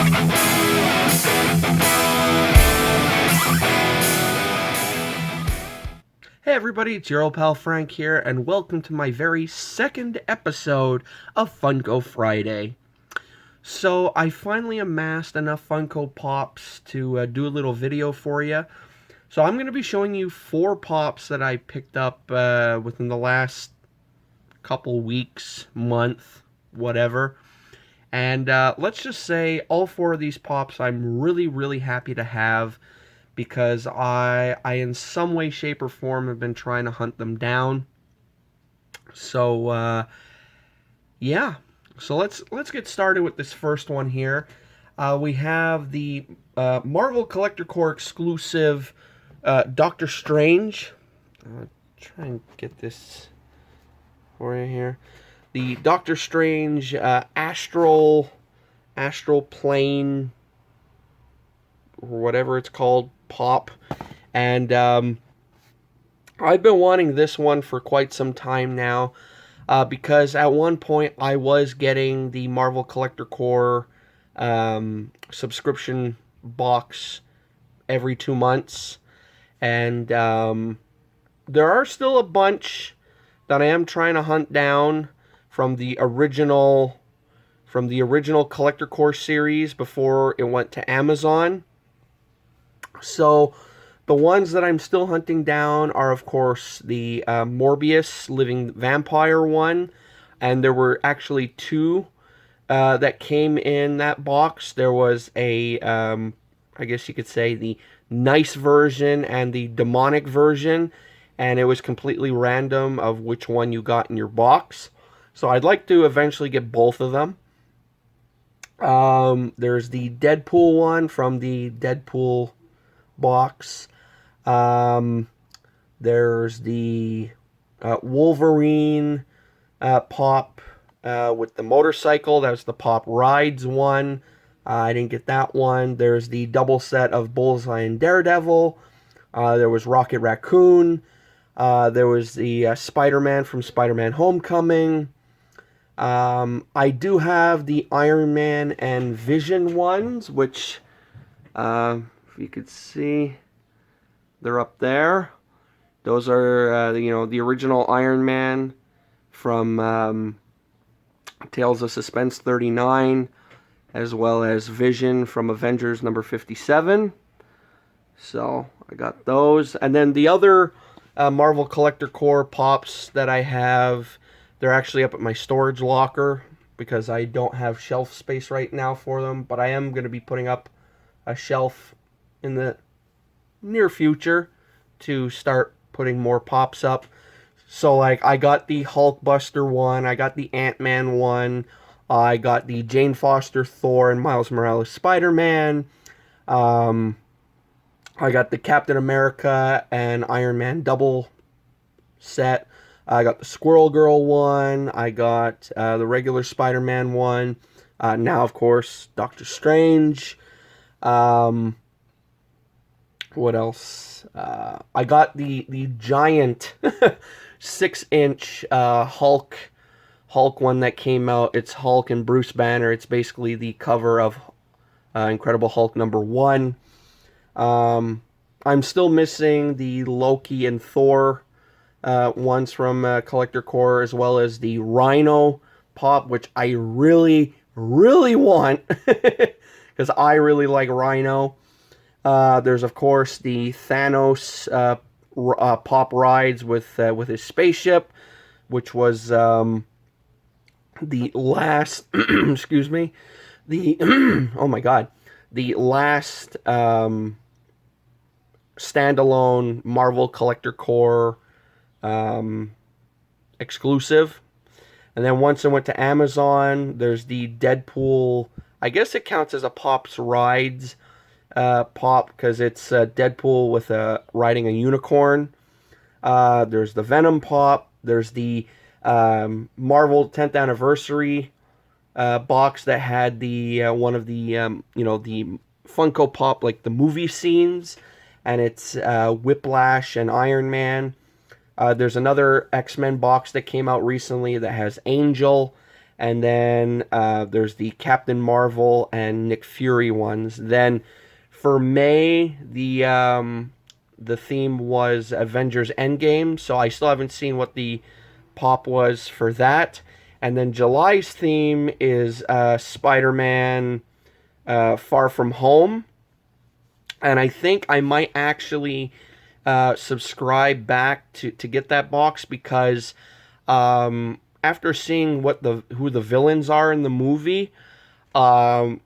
Hey everybody, it's your old pal Frank here, and welcome to my very second episode of Funko Friday. So, I finally amassed enough Funko Pops to do a little video for you. So, I'm going to be showing you 4 Pops that I picked up within the last couple weeks, month, whatever. And let's just say all 4 of these Pops I'm really happy to have, because I in some way, shape, or form have been trying to hunt them down. So yeah, so let's get started with this first one here. We have the Marvel Collector Corps exclusive Doctor Strange. Try and get this for you here. The Doctor Strange astral plane, or whatever it's called, pop. And I've been wanting this one for quite some time now, because at one point I was getting the Marvel Collector Corps subscription box every 2 months, and there are still a bunch that I am trying to hunt down from the original Collector Corps series before it went to Amazon. So the ones that I'm still hunting down are, of course, the Morbius Living Vampire one. And there were actually 2 that came in that box. There was a, I guess you could say, the nice version and the demonic version. And it was completely random of which one you got in your box. So I'd like to eventually get both of them. There's the Deadpool one from the Deadpool box. There's the Wolverine pop with the motorcycle. That was the Pop Rides one. I didn't get that one. There's the double set of Bullseye and Daredevil. There was Rocket Raccoon. There was the Spider-Man from Spider-Man Homecoming. I do have the Iron Man and Vision ones, which, if you could see, they're up there. Those are, the original Iron Man from Tales of Suspense 39, as well as Vision from Avengers number 57. So, I got those. And then the other Marvel Collector Corps Pops that I have, they're actually up at my storage locker, because I don't have shelf space right now for them. But I am going to be putting up a shelf in the near future to start putting more Pops up. So, like, I got the Hulkbuster one, I got the Ant-Man one, I got the Jane Foster Thor and Miles Morales Spider-Man, I got the Captain America and Iron Man double set, I got the Squirrel Girl one, I got the regular Spider-Man one, now, of course, Doctor Strange. What else? I got the giant 6-inch Hulk one that came out. It's Hulk and Bruce Banner. It's basically the cover of Incredible Hulk #1. I'm still missing the Loki and Thor ones from Collector Corps, as well as the Rhino pop, which I really want, because I really like Rhino. There's, of course, the Thanos Pop Rides with his spaceship, which was the last, excuse me, the, oh my god, the last standalone Marvel Collector Corps exclusive. And then once I went to Amazon, there's the Deadpool, I guess it counts as a Pop's Rides pop, because it's Deadpool with riding a unicorn. There's the Venom pop. There's the Marvel 10th anniversary box that had the one of the the Funko Pop, like the movie scenes, and it's Whiplash and Iron Man. There's another X-Men box that came out recently that has Angel And then there's the Captain Marvel and Nick Fury ones. Then for May, the theme was Avengers Endgame, so I still haven't seen what the pop was for that. And then July's theme is Spider-Man Far From Home. And I think I might actually subscribe back to get that box because after seeing who the villains are in the movie, um,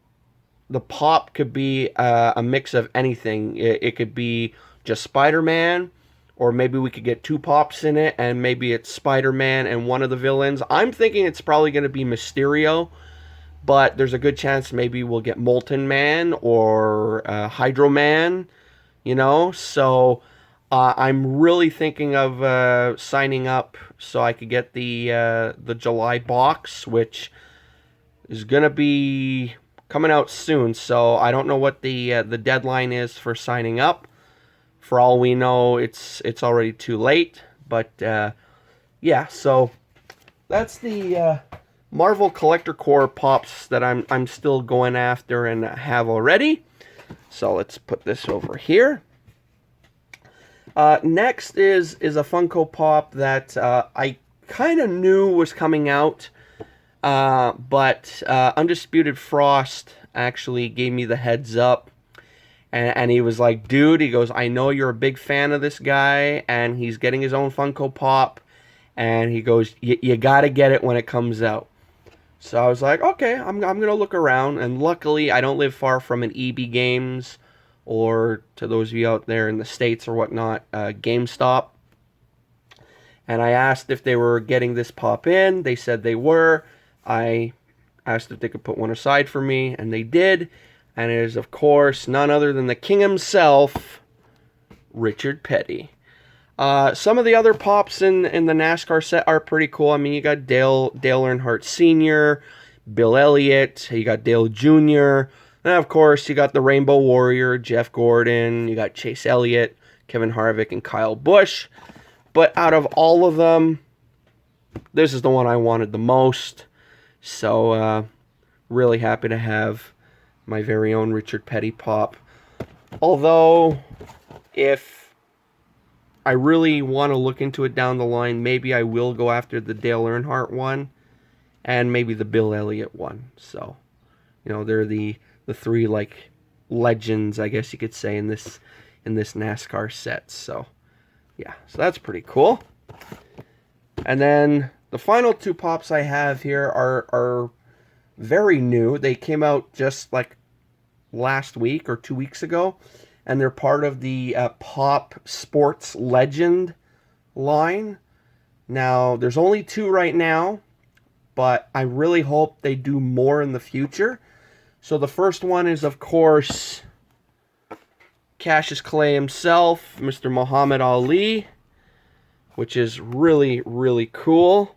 the pop could be a mix of anything. It could be just Spider-Man, or maybe we could get two pops in it, and maybe it's Spider-Man and one of the villains. I'm thinking it's probably going to be Mysterio, but there's a good chance maybe we'll get Molten Man or Hydro Man, you know? So I'm really thinking of signing up so I could get the July box, which is going to be coming out soon. So I don't know what the deadline is for signing up. For all we know, it's already too late. But yeah, so that's the Marvel Collector Core pops that I'm still going after and have already. So let's put this over here. Next is a Funko Pop that I kind of knew was coming out, but Undisputed Frost actually gave me the heads up. And he was like, dude, he goes, I know you're a big fan of this guy, and he's getting his own Funko Pop. And he goes, you got to get it when it comes out. So I was like, okay, I'm going to look around. And luckily, I don't live far from an EB Games, or to those of you out there in the States or whatnot, GameStop. And I asked if they were getting this pop in. They said they were. I asked if they could put one aside for me, and they did. And it is, of course, none other than the king himself, Richard Petty. Some of the other pops in the NASCAR set are pretty cool. I mean, you got Dale Earnhardt Sr., Bill Elliott, you got Dale Jr., and of course, you got the Rainbow Warrior, Jeff Gordon, you got Chase Elliott, Kevin Harvick, and Kyle Busch. But out of all of them, this is the one I wanted the most. So, really happy to have my very own Richard Petty pop. Although, if I really want to look into it down the line, maybe I will go after the Dale Earnhardt one, and maybe the Bill Elliott one. So, you know, they're the three, like, legends, I guess you could say, in this NASCAR set. So, yeah, so that's pretty cool. And then the final two pops I have here are very new. They came out just like last week or 2 weeks ago, and they're part of the Pop Sports Legend line. Now, there's only two right now, but I really hope they do more in the future. So the first one is, of course, Cassius Clay himself, Mr. Muhammad Ali, which is really, really cool.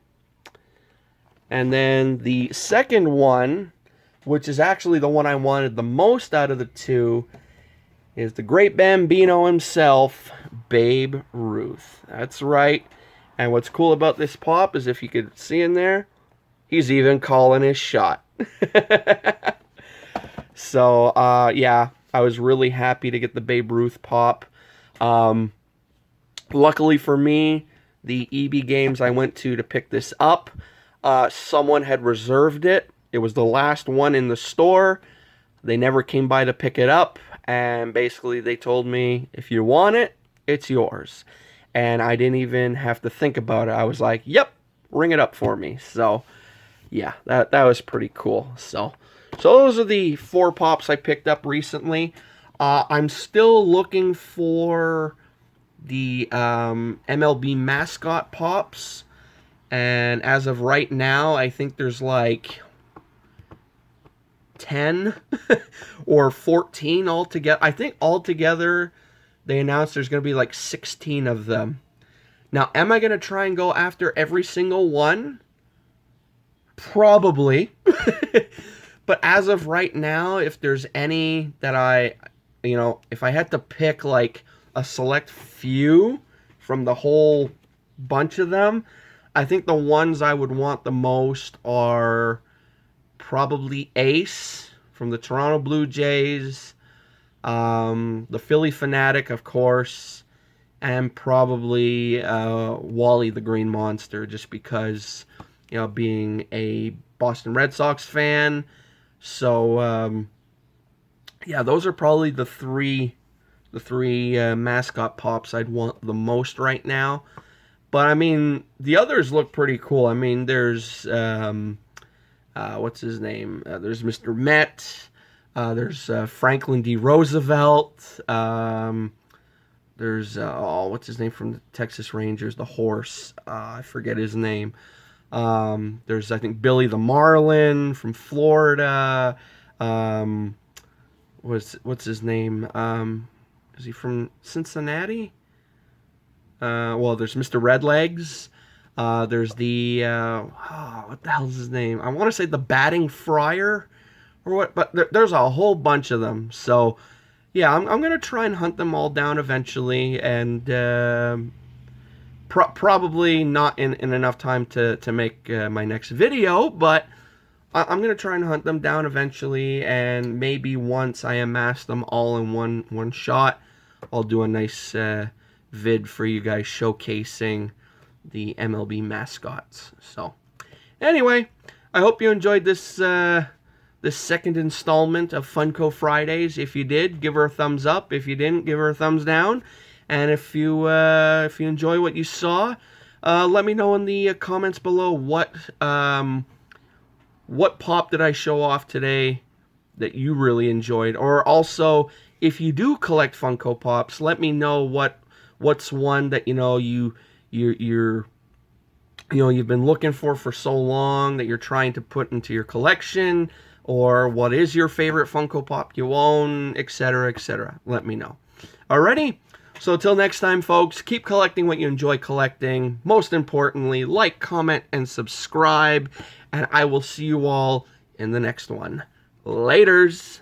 And then the second one, which is actually the one I wanted the most out of the two, is the great Bambino himself, Babe Ruth. That's right. And what's cool about this pop is, if you could see in there, he's even calling his shot. So, yeah, I was really happy to get the Babe Ruth pop. Luckily for me, the EB Games I went to pick this up, someone had reserved it. It was the last one in the store. They never came by to pick it up. And basically they told me, if you want it, it's yours. And I didn't even have to think about it. I was like, yep, ring it up for me. So, yeah, that was pretty cool. So those are the four pops I picked up recently. I'm still looking for the MLB mascot pops. And as of right now, I think there's like 10 or 14 altogether. I think altogether they announced there's going to be like 16 of them. Now, am I going to try and go after every single one? Probably. But as of right now, if there's any that if I had to pick like a select few from the whole bunch of them, I think the ones I would want the most are probably Ace from the Toronto Blue Jays, the Philly Fanatic, of course, and probably Wally the Green Monster, just because, being a Boston Red Sox fan. So yeah, those are probably the three mascot pops I'd want the most right now. But I mean, the others look pretty cool. I mean, there's what's his name? There's Mr. Met. There's Franklin D. Roosevelt. There's what's his name from the Texas Rangers? The horse. I forget his name. There's, I think, Billy the Marlin from Florida. What's his name? Is he from Cincinnati? Well, there's Mr. Redlegs. There's the what the hell's his name? I want to say the Batting Friar or what, but there's a whole bunch of them. So yeah, I'm gonna try and hunt them all down eventually, and probably not in enough time to make my next video, but I'm gonna try and hunt them down eventually, and maybe once I amass them all in one shot, I'll do a nice vid for you guys showcasing the MLB mascots. So anyway, I hope you enjoyed this this second installment of Funko Fridays. If you did, give her a thumbs up. If you didn't, give her a thumbs down. And if you enjoy what you saw, let me know in the comments below what pop did I show off today that you really enjoyed. Or also, if you do collect Funko Pops, let me know what's one that you've been looking for so long that you're trying to put into your collection, or what is your favorite Funko Pop you own, etc., etc. Let me know. Alrighty? So until next time, folks, keep collecting what you enjoy collecting. Most importantly, like, comment, and subscribe. And I will see you all in the next one. Laters!